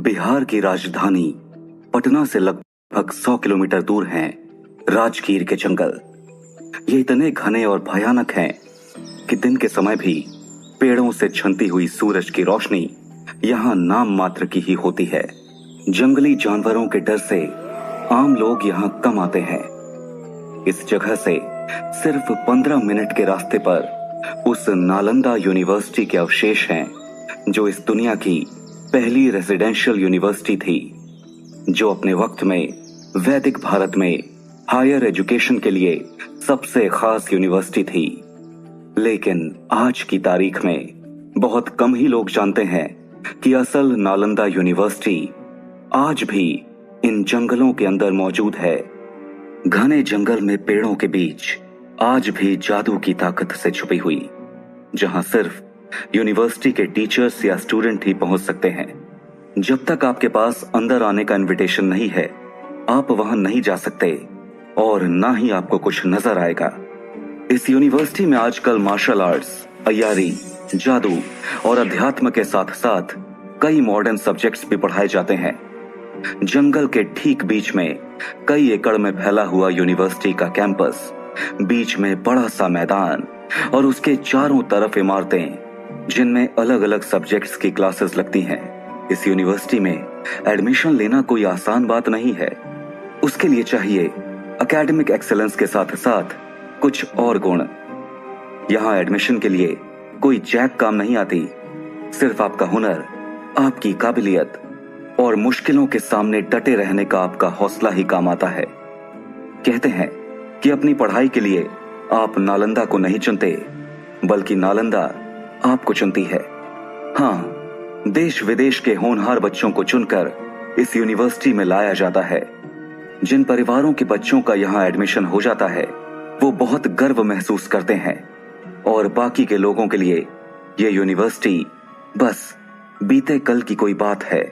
बिहार की राजधानी पटना से लगभग 100 किलोमीटर दूर हैं राजगीर के जंगल। ये इतने घने और भयानक हैं कि दिन के समय भी पेड़ों से छनती हुई सूरज की रोशनी यहाँ नाम मात्र की ही होती है। जंगली जानवरों के डर से आम लोग यहाँ कम आते हैं। इस जगह से सिर्फ 15 मिनट के रास्ते पर उस नालंदा यूनिवर्सिटी के अवशेष हैं, जो इस दुनिया की पहली रेजिडेंशियल यूनिवर्सिटी थी, जो अपने वक्त में वैदिक भारत में हायर एजुकेशन के लिए सबसे खास यूनिवर्सिटी थी। लेकिन आज की तारीख में बहुत कम ही लोग जानते हैं कि असल नालंदा यूनिवर्सिटी आज भी इन जंगलों के अंदर मौजूद है। घने जंगल में पेड़ों के बीच आज भी जादू की ताकत से छुपी हुई, जहां सिर्फ यूनिवर्सिटी के टीचर्स या स्टूडेंट ही पहुंच सकते हैं। जब तक आपके पास अंदर आने का इनविटेशन नहीं है, आप वहां नहीं जा सकते और ना ही आपको कुछ नजर आएगा। इस यूनिवर्सिटी में आजकल मार्शल आर्ट्स, अय्यारी, जादू और अध्यात्म के साथ साथ कई मॉडर्न सब्जेक्ट्स भी पढ़ाए जाते हैं। जंगल के ठीक बीच में कई एकड़ में फैला हुआ यूनिवर्सिटी का कैंपस, बीच में बड़ा सा मैदान और उसके चारों तरफ इमारतें जिनमें अलग अलग सब्जेक्ट्स की क्लासेस लगती हैं। इस यूनिवर्सिटी में एडमिशन लेना कोई आसान बात नहीं है। उसके लिए चाहिए एकेडमिक एक्सेलेंस के साथ साथ कुछ और गुण। यहाँ एडमिशन के लिए कोई जैक काम नहीं आती, सिर्फ आपका हुनर, आपकी काबिलियत और मुश्किलों के सामने डटे रहने का आपका हौसला ही काम आता है। कहते हैं कि अपनी पढ़ाई के लिए आप नालंदा को नहीं चुनते, बल्कि नालंदा आपको चुनती है। हाँ, देश विदेश के होनहार बच्चों को चुनकर इस यूनिवर्सिटी में लाया जाता है। जिन परिवारों के बच्चों का यहाँ एडमिशन हो जाता है, वो बहुत गर्व महसूस करते हैं और बाकी के लोगों के लिए ये यूनिवर्सिटी बस बीते कल की कोई बात है,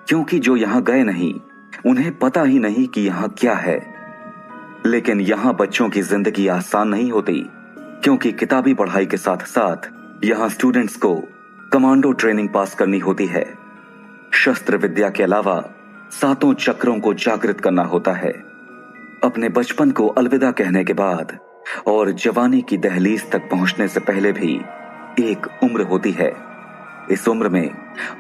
क्योंकि जो यहाँ गए नहीं उन्हें पता ही नहीं कि यहाँ क्या है। लेकिन यहाँ बच्चों की जिंदगी आसान नहीं होती, क्योंकि किताबी पढ़ाई के साथ साथ यहाँ स्टूडेंट्स को कमांडो ट्रेनिंग पास करनी होती है। शस्त्र विद्या के अलावा 7 चक्रों को जागृत करना होता है। अपने बचपन को अलविदा कहने के बाद और जवानी की दहलीज तक पहुंचने से पहले भी एक उम्र होती है। इस उम्र में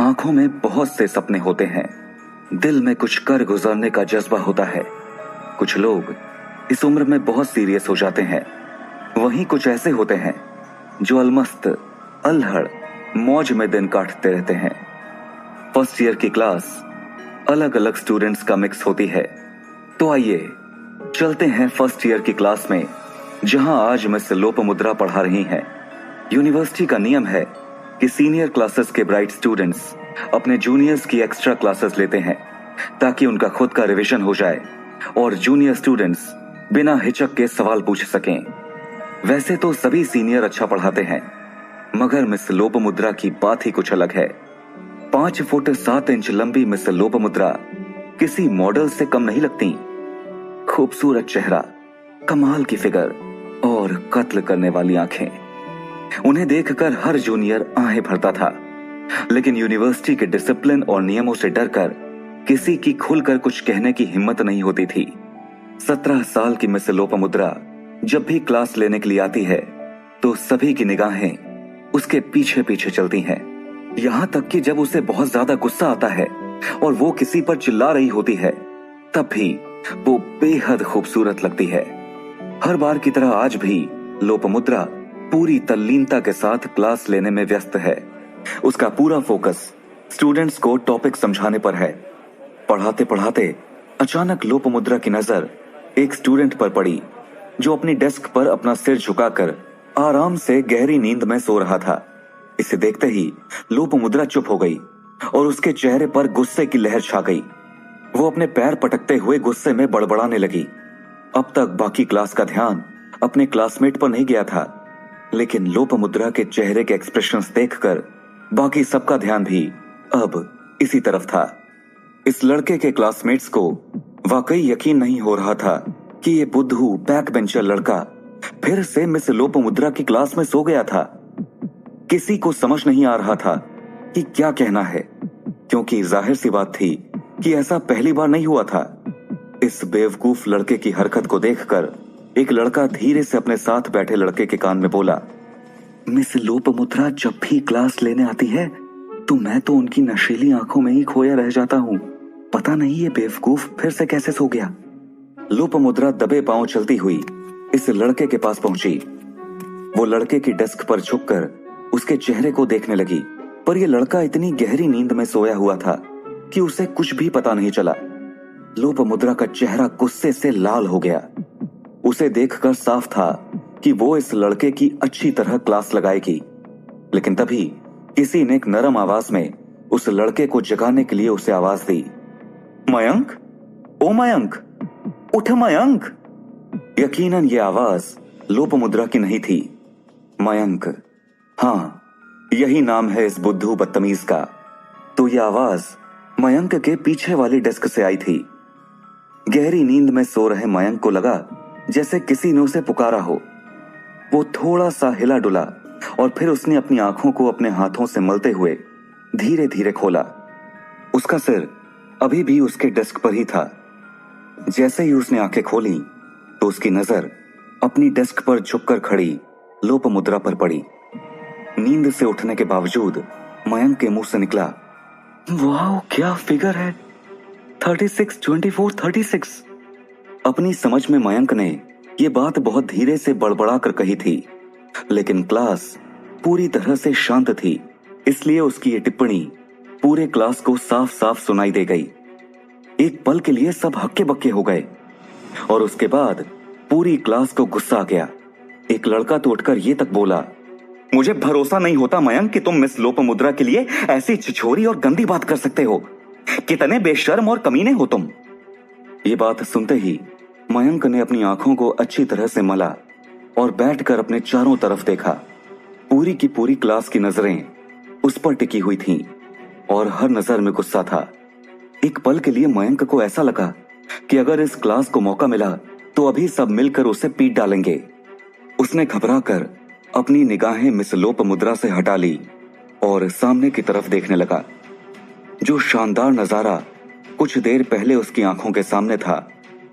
आंखों में बहुत से सपने होते हैं, दिल में कुछ कर गुजरने का जज्बा होता है। कुछ लोग इस उम्र में बहुत सीरियस हो जाते हैं, वहीं कुछ ऐसे होते हैं जो अलमस्त, अल्हड़, मौज में दिन काटते रहते हैं। फर्स्ट ईयर की क्लास अलग अलग स्टूडेंट्स का मिक्स होती है। तो आइए चलते हैं फर्स्ट ईयर की क्लास में, जहां आज मिस लोपामुद्रा पढ़ा रही हैं। यूनिवर्सिटी का नियम है कि सीनियर क्लासेस के ब्राइट स्टूडेंट्स अपने जूनियर्स की एक्स्ट्रा क्लासेस लेते हैं, ताकि उनका खुद का रिवीजन हो जाए और जूनियर स्टूडेंट्स बिना हिचक के सवाल पूछ सकें। वैसे तो सभी सीनियर अच्छा पढ़ाते हैं, मगर मिस लोपामुद्रा की बात ही कुछ अलग है। 5 फुट 7 इंच लंबी मिस लोपामुद्रा किसी मॉडल से कम नहीं लगती। खूबसूरत चेहरा, कमाल की फिगर और कत्ल करने वाली आंखें, उन्हें देखकर हर जूनियर आहें भरता था। लेकिन यूनिवर्सिटी के डिसिप्लिन और नियमों से डरकर किसी की खुलकर कुछ कहने की हिम्मत नहीं होती थी। 17 साल की मिस लोपामुद्रा जब भी क्लास लेने के लिए आती है, तो सभी की निगाहें उसके पीछे पीछे चलती हैं। यहां तक कि जब उसे बहुत ज्यादा गुस्सा आता है और वो किसी पर चिल्ला रही होती है, तब भी वो बेहद खूबसूरत लगती है। हर बार की तरह आज भी लोपामुद्रा पूरी तल्लीनता के साथ क्लास लेने में व्यस्त है। उसका पूरा फोकस स्टूडेंट्स को टॉपिक समझाने पर है। पढ़ाते पढ़ाते अचानक लोपामुद्रा की नजर एक स्टूडेंट पर पड़ी, जो अपनी डेस्क पर अपना सिर झुकाकर आराम से गहरी नींद में सो रहा था। इसे देखते ही लोपामुद्रा चुप हो गई और उसके चेहरे पर गुस्से की लहर छा गई। वो अपने पैर पटकते हुए गुस्से में बड़बड़ाने लगी। अब तक बाकी क्लास का ध्यान अपने क्लासमेट पर नहीं गया था, लेकिन लोपामुद्रा के चेहरे के एक्सप्रेशंस देखकर बाकी सबका ध्यान भी अब इसी तरफ था। इस लड़के के क्लासमेट्स को वाकई यकीन नहीं हो रहा था कि ये बुद्धू बैक बेंचर लड़का फिर से मिस लोपामुद्रा की क्लास में सो गया था। किसी को समझ नहीं आ रहा था कि क्या कहना है, क्योंकि जाहिर सी बात थी कि ऐसा पहली बार नहीं हुआ था। इस बेवकूफ लड़के की हरकत को देखकर एक लड़का धीरे से अपने साथ बैठे लड़के के कान में बोला, मिस लोपामुद्रा जब भी क्लास लेने आती है तो मैं तो उनकी नशीली आंखों में ही खोया रह जाता हूँ। पता नहीं ये बेवकूफ फिर से कैसे सो गया। लोपामुद्रा दबे पांव चलती हुई इस लड़के के पास पहुंची। वो लड़के की डेस्क पर झुककर उसके चेहरे को देखने लगी, पर यह लड़का इतनी गहरी नींद में सोया हुआ था कि उसे कुछ भी पता नहीं चला। लोपामुद्रा का चेहरा गुस्से से लाल हो गया। उसे देखकर साफ था कि वो इस लड़के की अच्छी तरह क्लास लगाएगी, लेकिन तभी किसी ने एक नरम आवाज में उस लड़के को जगाने के लिए उसे आवाज दी, मयंक, ओ मयंक, उठ मयंक। यकीनन ये आवाज लोपामुद्रा की नहीं थी। मयंक, हाँ, यही नाम है इस बुद्धू बदतमीज का। तो यह आवाज मयंक के पीछे वाली डेस्क से आई थी। गहरी नींद में सो रहे मयंक को लगा जैसे किसी ने उसे पुकारा हो। वो थोड़ा सा हिला डुला और फिर उसने अपनी आंखों को अपने हाथों से मलते हुए धीरे धीरे खोला। उसका सिर अभी भी उसके डेस्क पर ही था। जैसे ही उसने आंखें खोली तो उसकी नजर अपनी डेस्क पर झुककर खड़ी लोपामुद्रा पर पड़ी। नींद से उठने के बावजूद मयंक के मुंह से निकला, वाह क्या फिगर है, 36, 24, 36। अपनी समझ में मयंक ने ये बात बहुत धीरे से बड़बड़ा कर कही थी, लेकिन क्लास पूरी तरह से शांत थी, इसलिए उसकी ये टिप्पणी पूरे क्लास को साफ साफ सुनाई दे गई। एक पल के लिए सब हक्के बक्के हो गए और उसके बाद पूरी क्लास को गुस्सा आ गया। एक लड़का तो उठकर ये तक बोला, मुझे भरोसा नहीं होता मयंक कि तुम मिस लोपामुद्रा के लिए ऐसी छिछोरी और गंदी बात कर सकते हो। कितने बेशर्म और कमीने हो तुम। ये बात सुनते ही मयंक ने अपनी आंखों को अच्छी तरह से मला और बैठकर अपने चारों तरफ देखा। पूरी की पूरी क्लास की नजरें उस पर टिकी हुई थीं और हर नजर में गुस्सा था। एक पल के लिए मयंक को ऐसा लगा कि अगर इस क्लास को मौका मिला तो अभी सब मिलकर उसे पीट डालेंगे। उसने घबराकर अपनी निगाहें मिस लोपामुद्रा से हटा ली और सामने की तरफ देखने लगा। जो शानदार नजारा कुछ देर पहले उसकी आंखों के सामने था,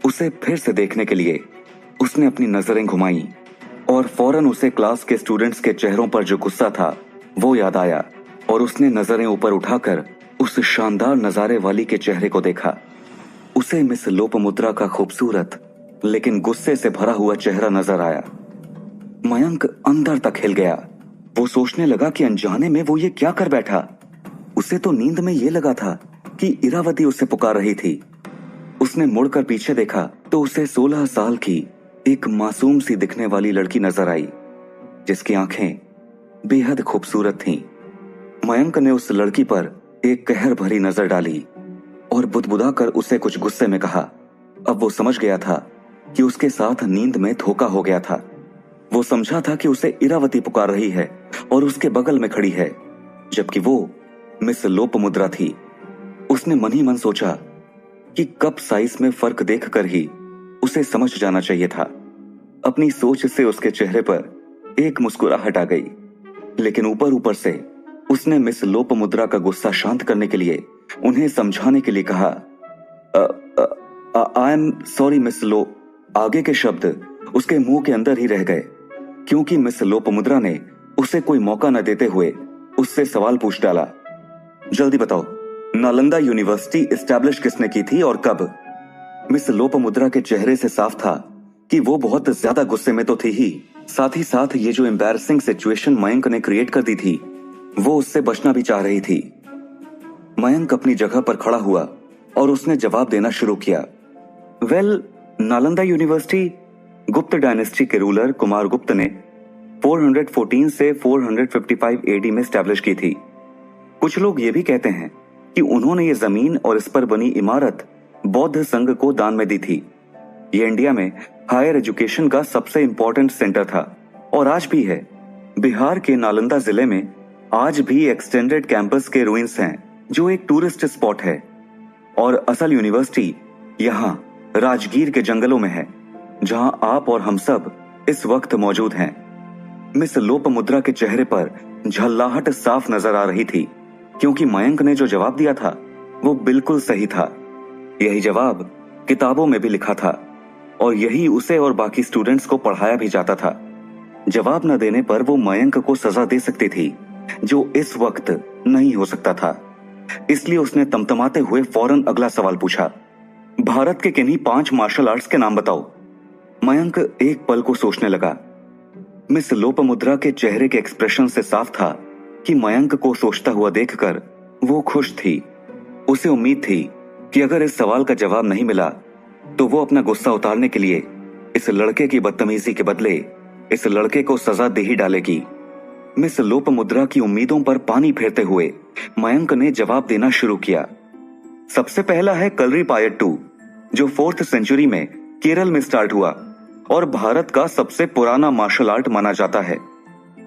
उसे फिर से देखने के लिए उसने अपनी नजरें घुमाई और फौरन उसे क्लास के स्टूडेंट्स के चेहरों पर जो गुस्सा था वो याद आया और उसने नजरें ऊपर उठाकर उस शानदार नजारे वाली के चेहरे को देखा। उसे मिस लोपामुद्रा का खूबसूरत लेकिन गुस्से से भरा हुआ चेहरा नजर आया। मयंक अंदर तक हिल गया। वो सोचने लगा कि अनजाने में वो ये क्या कर बैठा। उसे तो नींद में ये लगा था कि इरावती उसे पुकार रही थी। उसने मुड़कर पीछे देखा तो उसे 16 साल की एक मासूम सी दिखने वाली लड़की नजर आई, जिसकी आंखें बेहद खूबसूरत थीं। मयंक ने उस लड़की पर एक कहर भरी नजर डाली और बुदबुदाकर उसे कुछ गुस्से में कहा। अब वो समझ गया था कि उसके साथ नींद में धोखा हो गया था। वो समझा था कि उसे इरावती पुकार रही है और उसके बगल में खड़ी है, जबकि वो मिस लोपामुद्रा थी। उसने मन ही मन सोचा कि कप साइज में फर्क देखकर ही उसे समझ जाना चाहिए था। अपनी सोच से उसके चेहरे पर एक मुस्कुराहट आ गई, लेकिन ऊपर ऊपर से उसने मिस लोपामुद्रा का गुस्सा शांत करने के लिए उन्हें समझाने के लिए कहा, आई एम सॉरी मिस लो। आगे के शब्द उसके मुंह के अंदर ही रह गए, क्योंकि मिस लोपामुद्रा ने उसे कोई मौका न देते हुए उससे सवाल पूछ डाला, जल्दी बताओ, नालंदा यूनिवर्सिटी एस्टैब्लिश किसने की थी और कब? मिस लोपामुद्रा के चेहरे से साफ था कि वो बहुत ज्यादा गुस्से में तो थी ही, साथ ही साथ ये जो एम्बैरसिंग सिचुएशन मयंक ने क्रिएट कर दी थी वो उससे बचना भी चाह रही थी। मयंक अपनी जगह पर खड़ा हुआ और उसने जवाब देना शुरू किया, वेल, नालंदा यूनिवर्सिटी गुप्त डायनेस्टी के रूलर कुमार गुप्त ने 414 से 455 एडी में एस्टैब्लिश की थी। कुछ लोग ये भी कहते हैं कि उन्होंने ये जमीन और इस पर बनी इमारत बौद्ध संघ को दान में दी थी। ये इंडिया में हायर एजुकेशन का सबसे इंपॉर्टेंट सेंटर था और आज भी है। बिहार के नालंदा जिले में आज भी एक्सटेंडेड कैंपस के रुइंस हैं, जो एक टूरिस्ट स्पॉट है, और असल यूनिवर्सिटी यहाँ राजगीर के जंगलों में है, जहां आप और हम सब इस वक्त मौजूद हैं। मिस लोपामुद्रा के चेहरे पर झल्लाहट साफ नजर आ रही थी क्योंकि मयंक ने जो जवाब दिया था वो बिल्कुल सही था। यही जवाब किताबों में भी लिखा था और यही उसे और बाकी स्टूडेंट्स को पढ़ाया भी जाता था। जवाब न देने पर वो मयंक को सजा दे सकती थी, जो इस वक्त नहीं हो सकता था। इसलिए उसने तमतमाते हुए फौरन अगला सवाल पूछा, भारत के किन्हीं 5 मार्शल आर्ट्स के नाम बताओ। मयंक एक पल को सोचने लगा। मिस लोपामुद्रा के चेहरे के एक्सप्रेशन से साफ था कि मयंक को सोचता हुआ देखकर वो खुश थी। उसे उम्मीद थी कि अगर इस सवाल का जवाब नहीं मिला तो वो अपना गुस्सा उतारने के लिए इस लड़के की बदतमीजी के बदले इस लड़के को सजा दे ही डालेगी। मिस लोपामुद्रा की उम्मीदों पर पानी फेरते हुए मयंक ने जवाब देना शुरू किया। सबसे पहला है कलरीपायट्टू, जो 4th सेंचुरी में केरल में स्टार्ट हुआ और भारत का सबसे पुराना मार्शल आर्ट माना जाता है।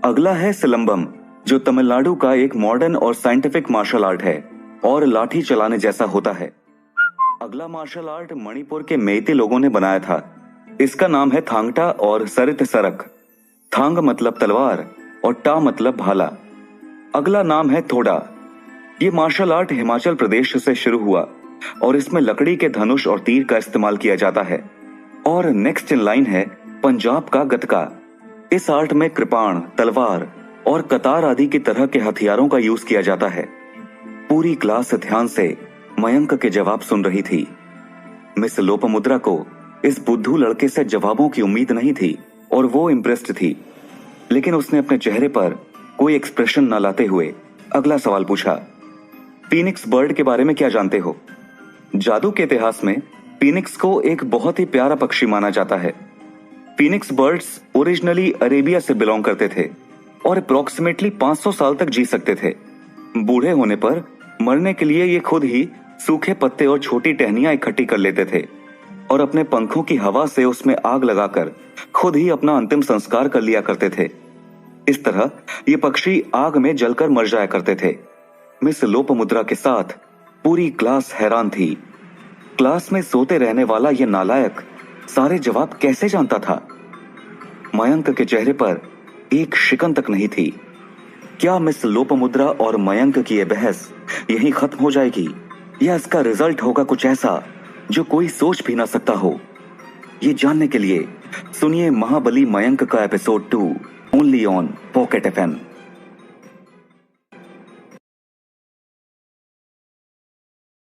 अगला है सिलंबम, जो तमिलनाडु का एक मॉडर्न और साइंटिफिक मार्शल आर्ट है और लाठी चलाने जैसा होता है। अगला मार्शल आर्ट मणिपुर के मेइते लोगों ने बनाया था। इसका नाम है थांगटा और सरित सरक। थांग मतलब तलवार और टा मतलब भाला। अगला नाम है थोड़ा। ये मार्शल आर्ट हिमाचल प्रदेश से शुरू हुआ और इसमें लकड़ी के धनुष और तीर का इस्तेमाल किया जाता है। और नेक्स्ट इन लाइन है पंजाब का गतका। इस आर्ट में कृपाण, तलवार और कतार आदि की तरह के हथियारों का यूज किया जाता है। पूरी क्लास ध्यान से मयंक के जवाब सुन रही थी। मिस लोपामुद्रा को इस बुद्धू लड़के से जवाबों की उम्मीद नहीं थी और वो इम्प्रेस्ड थी, लेकिन उसने अपने चेहरे पर कोई एक्सप्रेशन न लाते हुए अगला सवाल पूछा, फीनिक्स बर्ड के बारे में क्या जानते हो? जादू के इतिहास में फीनिक्स को एक बहुत ही प्यारा पक्षी माना जाता है। फीनिक्स बर्ड्स ओरिजिनली अरेबिया से बिलोंग करते थे और अप्रोक्सीमेटली 500 साल तक जी सकते थे। बूढ़े होने पर मरने के लिए ये खुद ही सूखे पत्ते और छोटी टहनियां इकट्ठी कर लेते थे और अपने पंखों की हवा से उसमें आग लगाकर खुद ही अपना अंतिम संस्कार कर लिया करते थे। इस तरह ये पक्षी आग में जलकर मर जाया करते थे। मिस लोपामुद्रा के साथ पूरी क्लास हैरान थी। क्लास में सोते रहने वाला ये नालायक सारे जवाब कैसे जानता था? मयंक के चेहरे पर एक शिकन तक नहीं थी। क्या मिस लोपामुद्रा और मयंक की यह बहस यहीं खत्म हो जाएगी या इसका रिजल्ट होगा कुछ ऐसा जो कोई सोच भी ना सकता हो? ये जानने के लिए सुनिए महाबली मयंक का episode 2 only on pocket FM।